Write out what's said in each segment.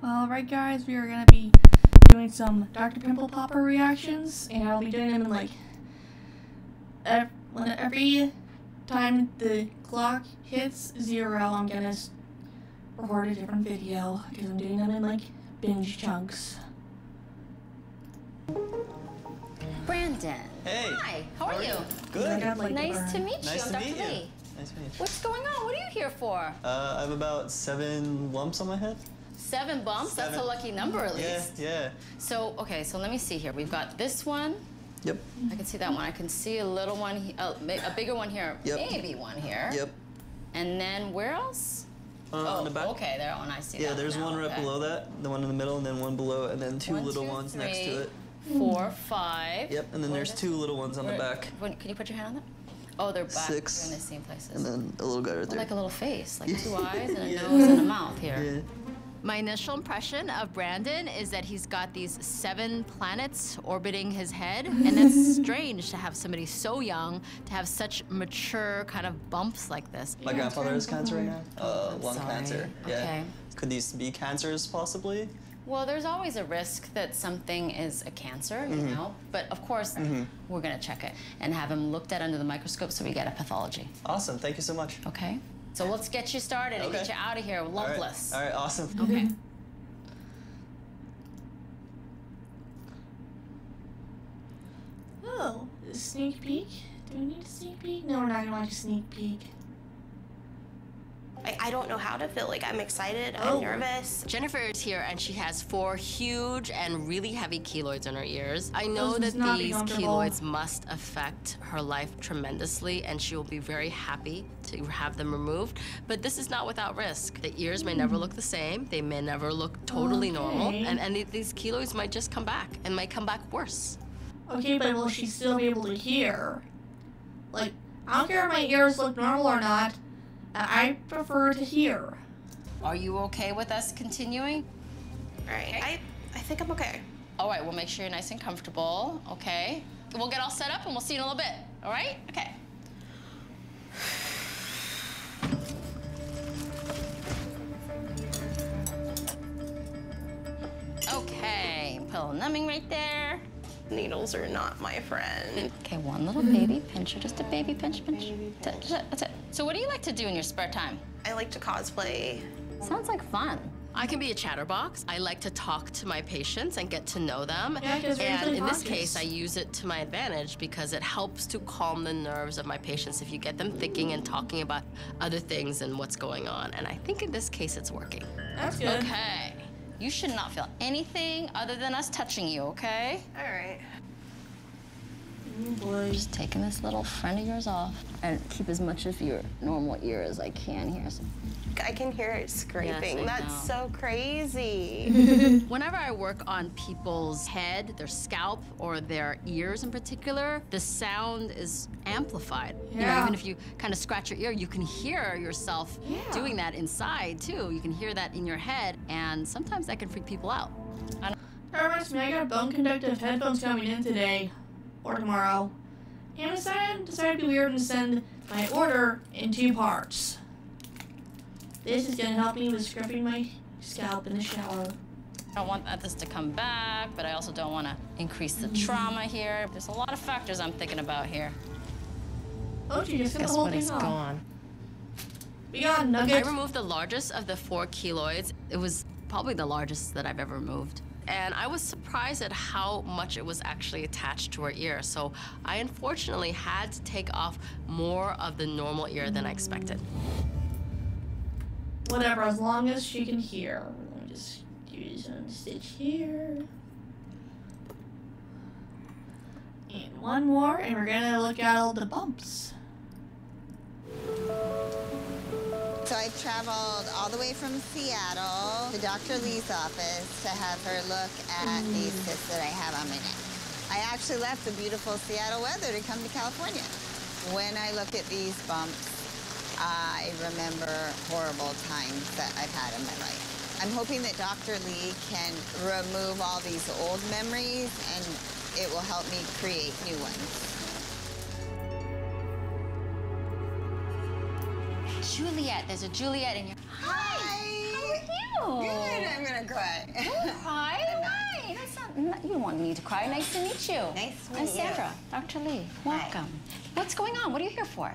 Alright guys, we are going to be doing some Dr. Pimple Popper reactions, and I'll be doing them in like, every time the clock hits 0, I'm going to record a different video, because I'm doing them in like binge chunks. Brandon. Hey. Hi, how are you? Good. Nice to meet you. Nice I'm to Dr. meet you. Lee. Nice to meet you. What's going on? What are you here for? I have about 7 lumps on my head. 7 bumps? 7. That's a lucky number at least. Yeah. So, okay, so let me see here. We've got this one. Yep. I can see that one. I can see a little one, a bigger one here. Yep. Maybe one here. Yep. And then where else? On the back. Okay, there one. I see Yeah, that. there's one right below that, the one in the middle, and then one below, and then 2 little ones next to it. 4, 5. Yep, and then there's 2 little ones on the back. Can you put your hand on that? Oh, they're back. 6. They're in the same places. And then a little guy right there. Like a little face, like 2 eyes and a nose and a mouth here. Yeah. My initial impression of Brandon is that he's got these 7 planets orbiting his head, and that's strange to have somebody so young to have such mature kind of bumps like this. My grandfather has cancer right now. Lung sorry. cancer. Yeah. Okay. Could these be cancers possibly? Well, there's always a risk that something is a cancer, you know, but of course, we're gonna check it and have him looked at under the microscope so we get a pathology. Awesome, thank you so much. Okay? So let's get you started and get you out of here lumpless. All right, awesome. Okay. Oh, a sneak peek? Do we need a sneak peek? No, we're not gonna watch a sneak peek. I don't know how to feel. Like, I'm excited, I'm nervous. Jennifer is here, and she has 4 huge and really heavy keloids in her ears. I know that these keloids must affect her life tremendously, and she will be very happy to have them removed. But this is not without risk. The ears may never look the same. They may never look totally normal. And these keloids might just come back, and might come back worse. Okay, but will she still be able to hear? Like, I don't care if my ears look normal or not. I prefer to hear. Are you okay with us continuing? All right, I think I'm okay. All right, we'll make sure you're nice and comfortable, okay? We'll get all set up and we'll see you in a little bit, all right? Okay. Okay, put a little numbing right there. Needles are not my friend. Okay, one little baby pincher, just a baby pinch. That's it. So what do you like to do in your spare time? I like to cosplay. Sounds like fun. I can be a chatterbox. I like to talk to my patients and get to know them. Yeah, 'cause you're and really in this cautious. case, I use it to my advantage because it helps to calm the nerves of my patients if you get them thinking and talking about other things and what's going on. And I think in this case, it's working. That's good. Okay. You should not feel anything other than us touching you, okay? All right. Oh boy. Just taking this little friend of yours off and keep as much of your normal ear as I can here. So. I can hear it scraping. Yes, I That's know. so crazy. Whenever I work on people's head, their scalp, or their ears in particular, the sound is amplified. You know, Yeah. even if you kind of scratch your ear, you can hear yourself doing that inside, too. You can hear that in your head, and sometimes that can freak people out. That reminds me, I got bone conductive headphones coming in today, or tomorrow. Amazon decided to be weird and send my order in 2 parts. This is gonna help me with scrubbing my scalp in the shower. I don't want this to come back, but I also don't want to increase the trauma here. There's a lot of factors I'm thinking about here. Oh, she just got the Guess whole what thing is off. gone? We got I nuggets. removed the largest of the 4 keloids. It was probably the largest that I've ever removed. And I was surprised at how much it was actually attached to her ear. So I unfortunately had to take off more of the normal ear than I expected. Whatever, as long as she can hear. Let me just do this one stitch here. And one more, and we're gonna look at all the bumps. So I traveled all the way from Seattle to Dr. Lee's office to have her look at these cysts that I have on my neck. I actually left the beautiful Seattle weather to come to California. When I look at these bumps, I remember horrible times that I've had in my life. I'm hoping that Dr. Lee can remove all these old memories and it will help me create new ones. Juliet, there's a Juliet in your... Hi! How are you? Good, I'm gonna cry. Don't cry. Why? That's not, you don't want me to cry. Nice to meet you. Nice to meet I'm Sandra. Dr. Lee. Welcome. What's going on? What are you here for?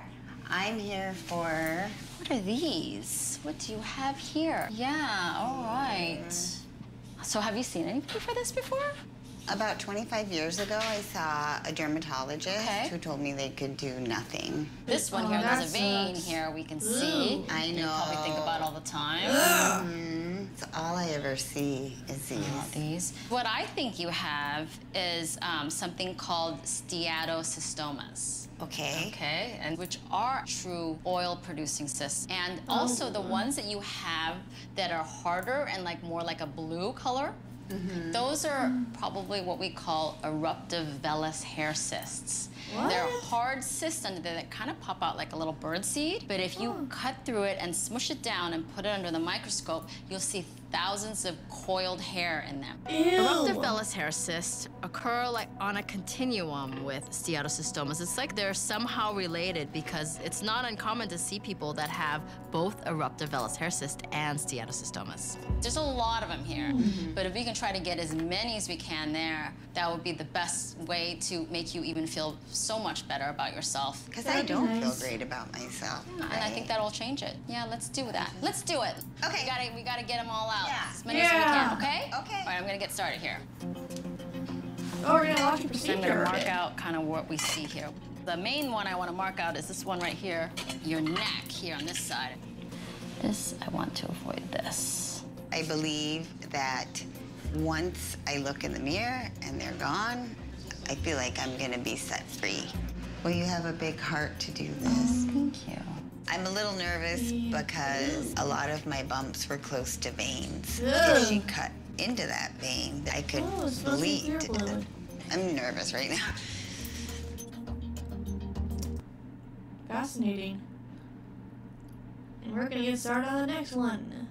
I'm here for... What are these? What do you have here? Yeah, all right. So have you seen anybody for this before? About 25 years ago, I saw a dermatologist who told me they could do nothing. This one here, there's a vein here we can see. I know. You probably think about all the time. So all I ever see is these. What I think you have is something called steatocystomas. Okay. Okay, and which are true oil-producing cysts. And also the ones that you have that are harder and like more like a blue color, those are probably what we call eruptive vellus hair cysts. What? They're hard cysts under there that kind of pop out like a little bird seed, but if you cut through it and smush it down and put it under the microscope, you'll see thousands of coiled hair in them. Eruptive vellus hair cysts occur like on a continuum with steatocystomas. It's like they're somehow related because it's not uncommon to see people that have both eruptive vellus hair cysts and steatocystomas. There's a lot of them here, but if we can try to get as many as we can there, that would be the best way to make you even feel so much better about yourself. Because I don't feel great about myself. And I think that'll change it. Yeah, let's do that. Let's do it. Okay. We gotta get them all out. Yeah. As many as we can, okay? Okay. All right, I'm gonna get started here. Oh, we're gonna watch your So I'm procedure. gonna mark out kind of what we see here. The main one I want to mark out is this one right here, your neck here on this side. This, I want to avoid this. I believe that once I look in the mirror and they're gone, I feel like I'm gonna be set free. Well, you have a big heart to do this. Thank you. I'm a little nervous because a lot of my bumps were close to veins. Ugh. If she cut into that vein, I could it's supposed to be bleed. clear fluid. I'm nervous right now. Fascinating. And we're gonna get started on the next one.